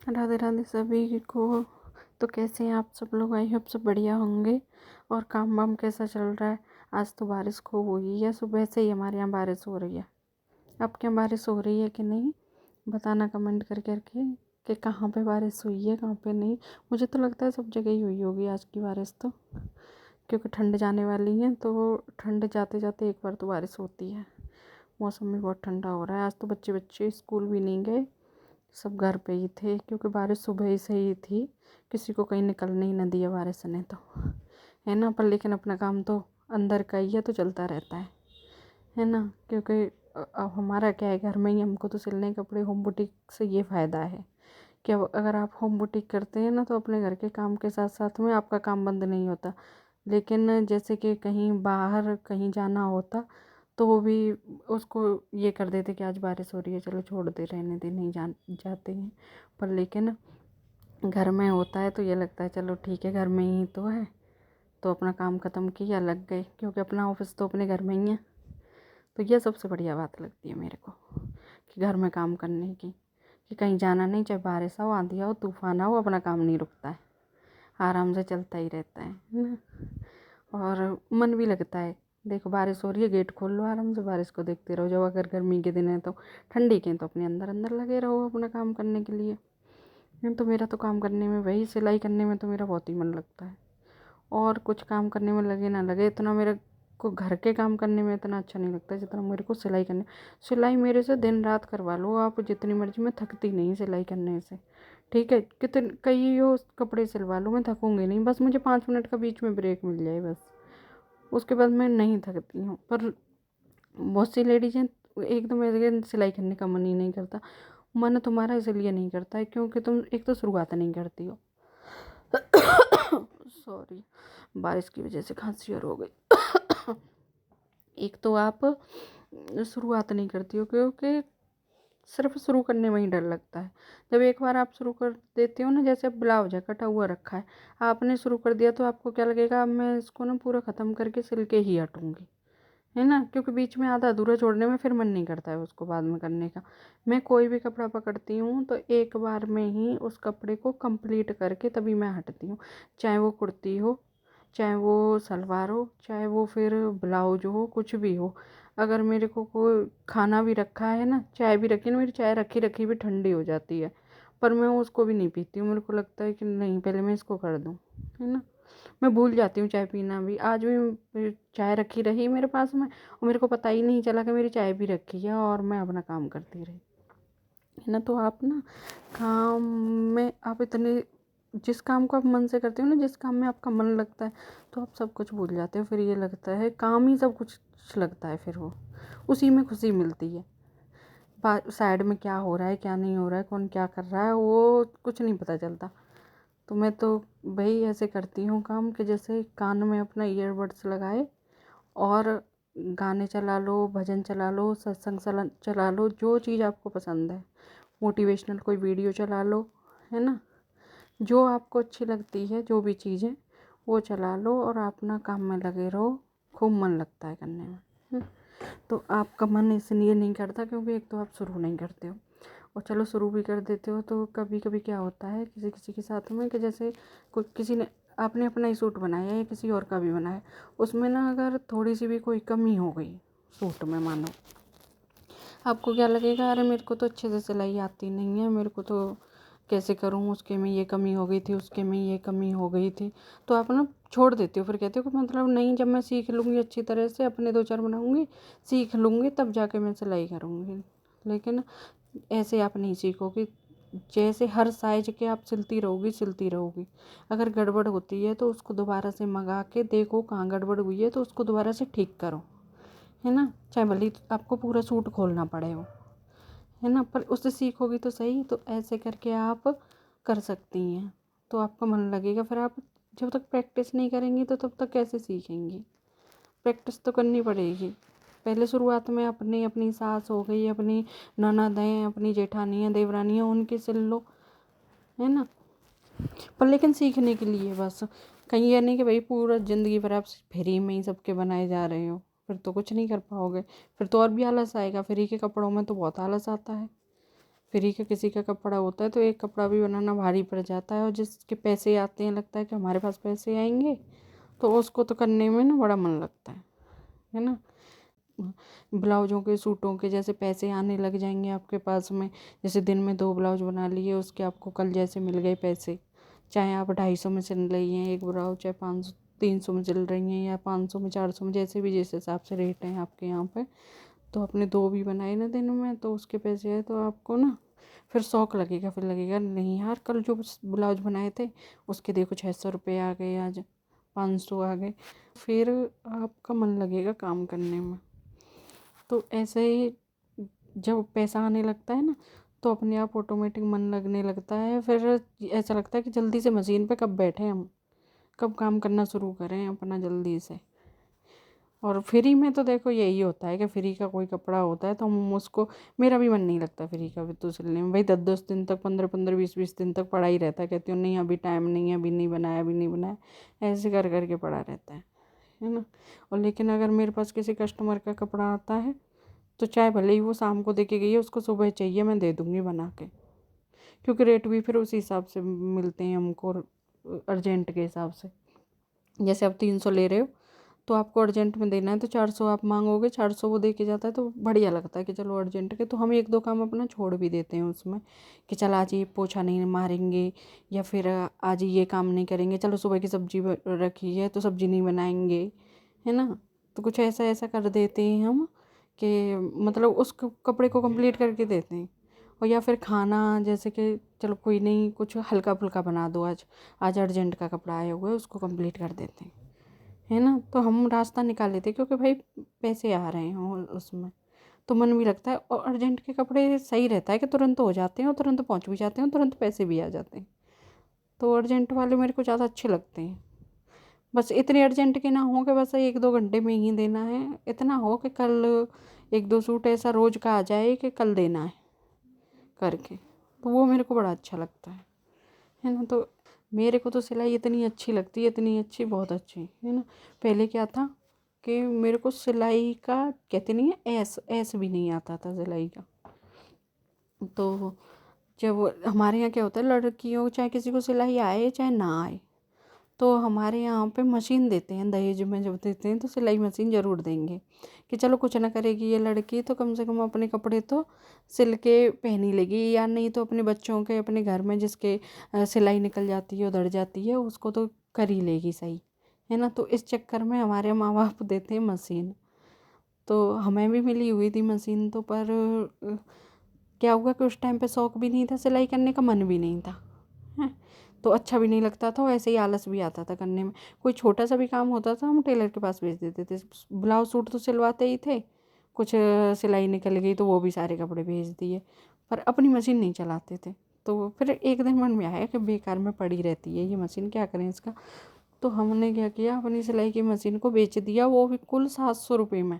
राधे राधे सभी को। तो कैसे हैं आप सब लोग? आई होप सब बढ़िया होंगे। और काम वाम कैसा चल रहा है? आज तो बारिश खूब हुई है, सुबह से ही हमारे यहाँ बारिश हो रही है। आपके यहाँ बारिश हो रही है कि नहीं? बताना कमेंट कर करके कि कहाँ पे बारिश हुई है, कहाँ पे नहीं। मुझे तो लगता है सब जगह ही हुई होगी आज की बारिश तो, क्योंकि ठंड जाने वाली है तो ठंड जाते जाते एक बार तो बारिश होती है। मौसम भी बहुत ठंडा हो रहा है। आज तो बच्चे बच्चे स्कूल भी नहीं गए, सब घर पे ही थे, क्योंकि बारिश सुबह ही से ही थी। किसी को कहीं निकलने ही न दिया बारिश ने तो, है ना। पर लेकिन अपना काम तो अंदर का ही है तो चलता रहता है ना। क्योंकि अब हमारा क्या है, घर में ही हमको तो सिलने कपड़े, होम बुटीक से ये फ़ायदा है कि अब अगर आप होम बुटीक करते हैं ना तो अपने घर के काम के साथ साथ में आपका काम बंद नहीं होता। लेकिन जैसे कि कहीं बाहर कहीं जाना होता तो वो भी उसको ये कर देते कि आज बारिश हो रही है, चलो छोड़ दे, रहने दे, नहीं जाते हैं। पर लेकिन घर में होता है तो ये लगता है चलो ठीक है, घर में ही तो है, तो अपना काम ख़त्म किया, लग गए, क्योंकि अपना ऑफिस तो अपने घर में ही है। तो ये सबसे बढ़िया बात लगती है मेरे को कि घर में काम करने की, कि कहीं जाना नहीं, चाहे बारिश आओ, आंधी आओ, तूफान आओ, अपना काम नहीं रुकता है, आराम से चलता ही रहता है ना। और मन भी लगता है। देखो बारिश हो रही है, गेट खोल लो, आराम से बारिश को देखते रहो। जब अगर गर्मी के दिन है तो, ठंडी के तो अपने अंदर अंदर लगे रहो अपना काम करने के लिए। नहीं तो मेरा तो काम करने में, वही सिलाई करने में तो मेरा बहुत ही मन लगता है। और कुछ काम करने में लगे ना लगे, इतना मेरे को घर के काम करने में इतना अच्छा नहीं लगता जितना मेरे को सिलाई करने। सिलाई मेरे से दिन रात करवा लो आप जितनी मर्जी, मैं थकती नहीं सिलाई करने से। ठीक है, कितने कई हो कपड़े सिलवा लो, मैं थकूंगी नहीं। बस मुझे 5 मिनट का बीच में ब्रेक मिल जाए बस, उसके बाद मैं नहीं थकती हूँ। पर बहुत सी लेडीज हैं एकदम ऐसे सिलाई करने का मन ही नहीं करता। मन तुम्हारा इसलिए नहीं करता है क्योंकि तुम एक तो शुरुआत नहीं करती हो। सॉरी, बारिश की वजह से खांसी और हो गई। एक तो आप शुरुआत नहीं करती हो क्योंकि सिर्फ शुरू करने में ही डर लगता है। जब एक बार आप शुरू कर देते हो ना, जैसे अब ब्लाउज है कटा हुआ रखा है, आपने शुरू कर दिया तो आपको क्या लगेगा, अब मैं इसको ना पूरा ख़त्म करके सिल के ही हटूँगी, है ना। क्योंकि बीच में आधा अधूरा छोड़ने में फिर मन नहीं करता है उसको बाद में करने का। मैं कोई भी कपड़ा पकड़ती हूँ तो एक बार में ही उस कपड़े को कंप्लीट करके तभी मैं हटती हूँ। चाहे वो कुर्ती हो, चाहे वो सलवार हो, चाहे वो फिर ब्लाउज हो, कुछ भी हो। अगर मेरे को कोई खाना भी रखा है ना, चाय भी रखी है ना, मेरी चाय रखी रखी भी ठंडी हो जाती है, पर मैं उसको भी नहीं पीती हूँ। मेरे को लगता है कि नहीं, पहले मैं इसको कर दूँ, है ना। मैं भूल जाती हूँ चाय पीना भी। आज भी चाय रखी रही मेरे पास में और मेरे को पता ही नहीं चला कि मेरी चाय भी रखी है और मैं अपना काम करती रही, है ना। तो आप ना काम में आप इतने, जिस काम को आप मन से करते हो ना, जिस काम में आपका मन लगता है, तो आप सब कुछ भूल जाते हो। फिर ये लगता है काम ही सब कुछ लगता है, फिर वो उसी में खुशी मिलती है। साइड में क्या हो रहा है, क्या नहीं हो रहा है, कौन क्या कर रहा है, वो कुछ नहीं पता चलता। तो मैं तो भाई ऐसे करती हूँ काम कि जैसे कान में अपना ईयरबड्स लगाए और गाने चला लो, भजन चला लो, सत्संग चला लो, जो चीज़ आपको पसंद है, मोटिवेशनल कोई वीडियो चला लो, है ना। जो आपको अच्छी लगती है, जो भी चीज़ें वो चला लो और अपना काम में लगे रहो। खूब मन लगता है करने में। तो आपका मन इसलिए नहीं करता क्योंकि एक तो आप शुरू नहीं करते हो, और चलो शुरू भी कर देते हो तो कभी कभी क्या होता है किसी किसी के साथ में कि जैसे कोई किसी ने, आपने अपना ही सूट बनाया या किसी और का भी बनाया, उसमें ना अगर थोड़ी सी भी कोई कमी हो गई सूट में, मानो, आपको क्या लगेगा, अरे मेरे को तो अच्छे से सिलाई आती नहीं है, मेरे को तो कैसे करूँ, उसके में ये कमी हो गई थी, उसके में ये कमी हो गई थी। तो आप ना छोड़ देते हो, फिर कहते हो कि मतलब नहीं, जब मैं सीख लूँगी अच्छी तरह से, अपने 2 4 बनाऊँगी, सीख लूँगी, तब जाके मैं सिलाई करूँगी। लेकिन ऐसे आप नहीं सीखोगे। जैसे हर साइज के आप सिलती रहोगी सिलती रहोगी, अगर गड़बड़ होती है तो उसको दोबारा से मंगा के देखो कहाँ गड़बड़ हुई है, तो उसको दोबारा से ठीक करो, है ना। चाहे भले ही आपको पूरा सूट खोलना पड़े हो, है ना, पर उससे सीखोगी तो सही। तो ऐसे करके आप कर सकती हैं, तो आपका मन लगेगा। फिर आप जब तक प्रैक्टिस नहीं करेंगी तो तब तक कैसे सीखेंगी? प्रैक्टिस तो करनी पड़ेगी। पहले शुरुआत में अपनी अपनी सास हो गई, अपनी ननद हैं, अपनी जेठानी हैं, देवरानी हैं, उनके सिल लो, है ना। पर लेकिन सीखने के लिए बस, कहीं ये नहीं कि भाई पूरा ज़िंदगी भर आप फ्री में ही सबके बनाए जा रहे हो, फिर तो कुछ नहीं कर पाओगे। फिर तो और भी आलस आएगा, फ्री के कपड़ों में तो बहुत आलस आता है फ्री का किसी का कपड़ा होता है तो एक कपड़ा भी बनाना भारी पड़ जाता है, और जिसके पैसे आते हैं लगता है कि हमारे पास पैसे आएंगे, तो उसको तो करने में ना बड़ा मन लगता है ना। ब्लाउजों के, सूटों के जैसे पैसे आने लग जाएंगे आपके पास में, जैसे दिन में 2 ब्लाउज बना लिए, उसके आपको कल जैसे मिल गए पैसे, चाहे आप 250 में सिल रही हैं एक ब्लाउज, चाहे 500 300 में सिल रही हैं, या 500 में 400 में, जैसे भी जिस हिसाब से रेट हैं आपके यहाँ पे, तो आपने 2 भी बनाए ना दिन में, तो उसके पैसे आए, तो आपको ना फिर शौक लगेगा, फिर लगेगा नहीं यार कल जो ब्लाउज बनाए थे उसके देखो 600 रुपये आ गए, आज 500 आ गए, फिर आपका मन लगेगा काम करने में। तो ऐसे ही जब पैसा आने लगता है ना, तो अपने आप ऑटोमेटिक मन लगने लगता है, फिर ऐसा लगता है कि जल्दी से मशीन पे कब बैठे हम, कब काम करना शुरू करें अपना जल्दी से। और फ्री में तो देखो यही होता है कि फ्री का कोई कपड़ा होता है तो हम उसको, मेरा भी मन नहीं लगता फ्री का भी तो सिलने में, भाई 10-10 दिन तक, 15-15, 20-20 दिन तक पड़ा ही रहता है, कहती हूँ नहीं अभी टाइम नहीं है, अभी नहीं बनाया, अभी नहीं बनाया, ऐसे कर करके पड़ा रहता है ना। और लेकिन अगर मेरे पास किसी कस्टमर का कपड़ा आता है, तो चाहे भले ही वो शाम को दे के गई है, उसको सुबह चाहिए, मैं दे दूँगी बना के, क्योंकि रेट भी फिर उसी हिसाब से मिलते हैं हमको, अर्जेंट के हिसाब से। जैसे आप 300 ले रहे हो, तो आपको अर्जेंट में देना है तो 400 आप मांगोगे, 400 वो दे के जाता है, तो बढ़िया लगता है कि चलो अर्जेंट के, तो हम 1-2 काम अपना छोड़ भी देते हैं उसमें, कि चल आज ये पोछा नहीं मारेंगे, या फिर आज ये काम नहीं करेंगे, चलो सुबह की सब्जी रखी है तो सब्जी नहीं बनाएंगे, है ना। तो कुछ ऐसा ऐसा कर देते हैं हम कि मतलब उस कपड़े को कंप्लीट करके देते हैं। और या फिर खाना, जैसे कि चलो कोई नहीं, कुछ हल्का फुल्का बना दो, आज आज अर्जेंट का कपड़ा आया हुआ है, उसको कंप्लीट कर देते हैं, है ना। तो हम रास्ता निकाल लेते हैं, क्योंकि भाई पैसे आ रहे हैं उसमें, तो मन भी लगता है। और अर्जेंट के कपड़े सही रहता है कि तुरंत हो जाते हैं, और तुरंत पहुंच भी जाते हैं, और तुरंत पैसे भी आ जाते हैं, तो अर्जेंट वाले मेरे को ज़्यादा अच्छे लगते हैं। बस इतने अर्जेंट के ना हो कि बस 1-2 घंटे में ही देना है, इतना हो कि कल 1-2 सूट ऐसा रोज का आ जाए कि कल देना है करके, तो वो मेरे को बड़ा अच्छा लगता है ना। तो मेरे को तो सिलाई इतनी अच्छी लगती है, इतनी अच्छी, बहुत अच्छी, है ना। पहले क्या था कि मेरे को सिलाई का, कहते नहीं है, ऐस भी नहीं आता था सिलाई का। तो जब हमारे यहाँ क्या होता है, लड़कियों चाहे किसी को सिलाई आए चाहे ना आए, तो हमारे यहाँ पे मशीन देते हैं, दहेज में जब देते हैं तो सिलाई मशीन ज़रूर देंगे, कि चलो कुछ ना करेगी ये लड़की तो कम से कम अपने कपड़े तो सिल के पहन ही लेगी, या नहीं तो अपने बच्चों के, अपने घर में जिसके सिलाई निकल जाती है, उधड़ जाती है, उसको तो कर ही लेगी सही, है ना। तो इस चक्कर में हमारे माँ बाप देते हैं मशीन, तो हमें भी मिली हुई थी मशीन, तो पर क्या हुआ कि उस टाइम पे शौक भी नहीं था सिलाई करने का, मन भी नहीं था, हैं। तो अच्छा भी नहीं लगता था, और ऐसे ही आलस भी आता था करने में। कोई छोटा सा भी काम होता था हम टेलर के पास भेज देते थे, ब्लाउज सूट तो सिलवाते ही थे, कुछ सिलाई निकल गई तो वो भी सारे कपड़े भेज दिए, पर अपनी मशीन नहीं चलाते थे। तो फिर एक दिन मन में आया कि बेकार में पड़ी रहती है ये मशीन, क्या करें इसका। तो हमने क्या किया, अपनी सिलाई की मशीन को बेच दिया, वो भी कुल 700 रुपये में।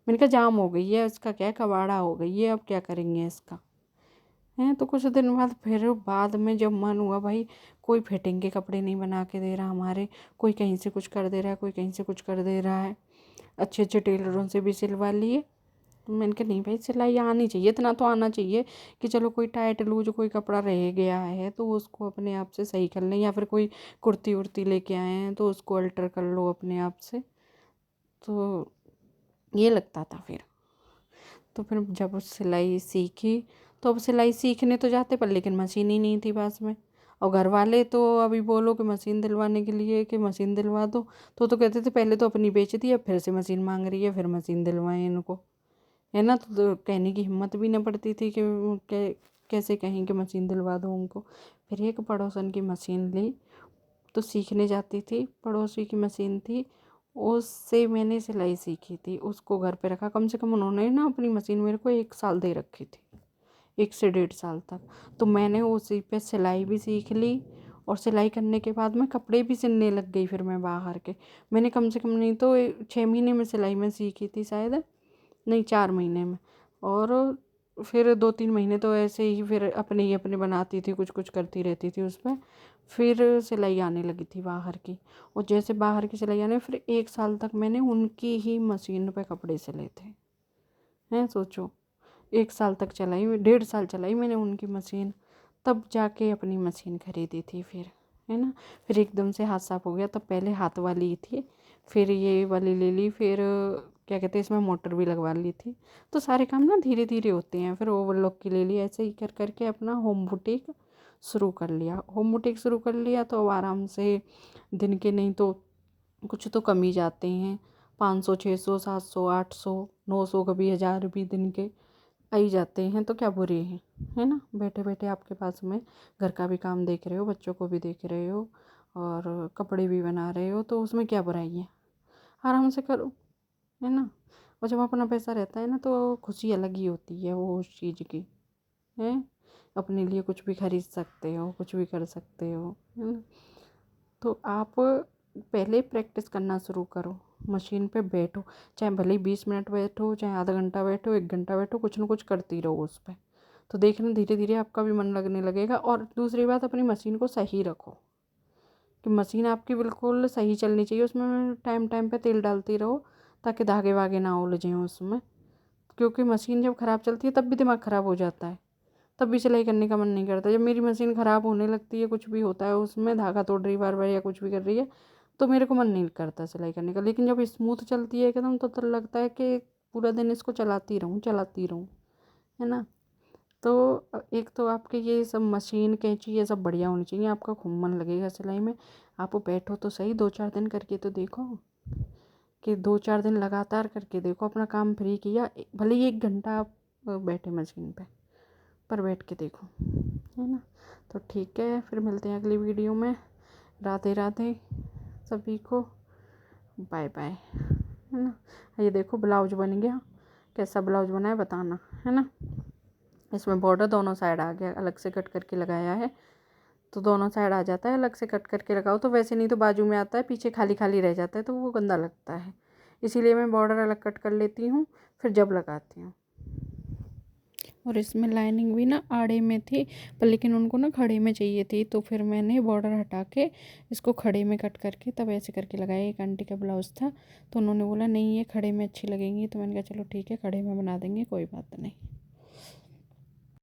मैंने कहा जाम हो गई है, इसका क्या कबाड़ा हो गई है, अब क्या करेंगे इसका, हैं। तो कुछ दिन बाद फिर बाद में जब मन हुआ, भाई कोई फिटिंग के कपड़े नहीं बना के दे रहा हमारे, कोई कहीं से कुछ कर दे रहा है, कोई कहीं से कुछ कर दे रहा है, अच्छे अच्छे टेलरों से भी सिलवा लिए। तो मैंने कहा नहीं भाई, सिलाई आनी चाहिए, इतना तो आना चाहिए कि चलो कोई टाइट लूज कोई कपड़ा रह गया है तो उसको अपने आप से सही कर लें, या फिर कोई कुर्ती उर्ती लेके आए हैं तो उसको अल्टर कर लो अपने आप से। तो ये लगता था फिर। तो फिर जब सिलाई सीखी, तो अब सिलाई सीखने तो जाते, पर लेकिन मशीन ही नहीं थी पास में। और घर वाले तो अभी बोलो कि मशीन दिलवाने के लिए कि मशीन दिलवा दो, तो कहते थे पहले तो अपनी बेच दी, अब फिर से मशीन मांग रही है, फिर मशीन दिलवाएं इनको, है ना। तो कहने की हिम्मत भी न पड़ती थी कि कैसे कहें कि मशीन दिलवा दो उनको। फिर एक पड़ोसन की मशीन ली, तो सीखने जाती थी, पड़ोसी की मशीन थी, उससे मैंने सिलाई सीखी थी, उसको घर पे रखा। कम से कम उन्होंने ना अपनी मशीन मेरे को 1 साल दे रखी थी, 1 से 1.5 साल तक। तो मैंने उसी पे सिलाई भी सीख ली, और सिलाई करने के बाद मैं कपड़े भी सिलने लग गई। फिर मैं बाहर के, मैंने कम से कम नहीं तो 6 महीने में सिलाई में सीखी थी शायद, नहीं 4 महीने में। और फिर 2-3 महीने तो ऐसे ही फिर अपने ही अपने बनाती थी, कुछ कुछ करती रहती थी उस पर। फिर सिलाई आने लगी थी बाहर की, और जैसे बाहर की सिलाई आने, फिर 1 साल तक मैंने उनकी ही मशीन पे कपड़े सिले थे, हैं सोचो। 1 साल तक चलाई, 1.5 साल चलाई मैंने उनकी मशीन, तब जाके अपनी मशीन खरीदी थी फिर, है ना। फिर एकदम से हाथ साफ हो गया, तब पहले हाथ वाली थी, फिर ये वाली ले ली, फिर क्या कहते हैं इसमें मोटर भी लगवा ली थी। तो सारे काम ना धीरे धीरे होते हैं। फिर ओवरलॉक की ले ली, ऐसे ही कर करके अपना होम बुटीक शुरू कर लिया। होम बुटीक शुरू कर लिया तो अब आराम से दिन के नहीं तो कुछ तो कम ही जाते हैं, 500 600 700 800 900 कभी 1000 भी दिन के आ ही जाते हैं। तो क्या बुरे हैं, है ना। बैठे बैठे आपके पास में घर का भी काम देख रहे हो, बच्चों को भी देख रहे हो और कपड़े भी बना रहे हो, तो उसमें क्या बुराई है, आराम से करो, है ना। और जब अपना पैसा रहता है ना तो खुशी अलग ही होती है वो उस चीज़ की, है। अपने लिए कुछ भी खरीद सकते हो, कुछ भी कर सकते हो, है ना। तो आप पहले प्रैक्टिस करना शुरू करो, मशीन पे बैठो, चाहे भले ही 20 मिनट बैठो, चाहे आधा घंटा बैठो, 1 घंटा बैठो, कुछ ना कुछ करती रहो उस पर। तो देखना धीरे धीरे आपका भी मन लगने लगेगा। और दूसरी बात, अपनी मशीन को सही रखो कि मशीन आपकी बिल्कुल सही चलनी चाहिए, उसमें टाइम टाइम पे तेल डालती रहो ताकि धागे वागे ना उलझें उसमें। क्योंकि मशीन जब ख़राब चलती है तब भी दिमाग ख़राब हो जाता है, तब भी सिलाई करने का मन नहीं करता। जब मेरी मशीन ख़राब होने लगती है, कुछ भी होता है उसमें, धागा तोड़ रही बार बार या कुछ भी कर रही है, तो मेरे को मन नहीं करता सिलाई करने का। लेकिन जब स्मूथ चलती है एकदम तो लगता है कि पूरा दिन इसको चलाती रहूँ, है ना। तो एक तो आपके ये सब मशीन कैंची ये सब बढ़िया होनी चाहिए, आपका खूब मन लगेगा सिलाई में। आप बैठो तो सही, 2 4 दिन करके तो देखो, कि 2 4 दिन लगातार करके देखो, अपना काम फ्री किया, भले ही 1 घंटा आप बैठे मशीन पर बैठ के देखो, है ना। तो ठीक है, फिर मिलते हैं अगली वीडियो में। राधे राधे सभी को, बाय बाय, है ना। ये देखो ब्लाउज बन गया, कैसा ब्लाउज बना है बताना, है ना। इसमें बॉर्डर दोनों साइड आ गया, अलग से कट करके लगाया है तो दोनों साइड आ जाता है। अलग से कट करके लगाओ तो वैसे, नहीं तो बाजू में आता है, पीछे खाली खाली रह जाता है तो वो गंदा लगता है। इसीलिए मैं बॉर्डर अलग कट कर लेती हूँ फिर जब लगाती हूँ। और इसमें लाइनिंग भी ना आड़े में थी, पर लेकिन उनको ना खड़े में चाहिए थी, तो फिर मैंने बॉर्डर हटा के इसको खड़े में कट करके तब ऐसे करके लगाया। एक आंटी का ब्लाउज़ था तो उन्होंने बोला नहीं ये खड़े में अच्छी लगेंगी, तो मैंने कहा चलो ठीक है खड़े में बना देंगे, कोई बात नहीं।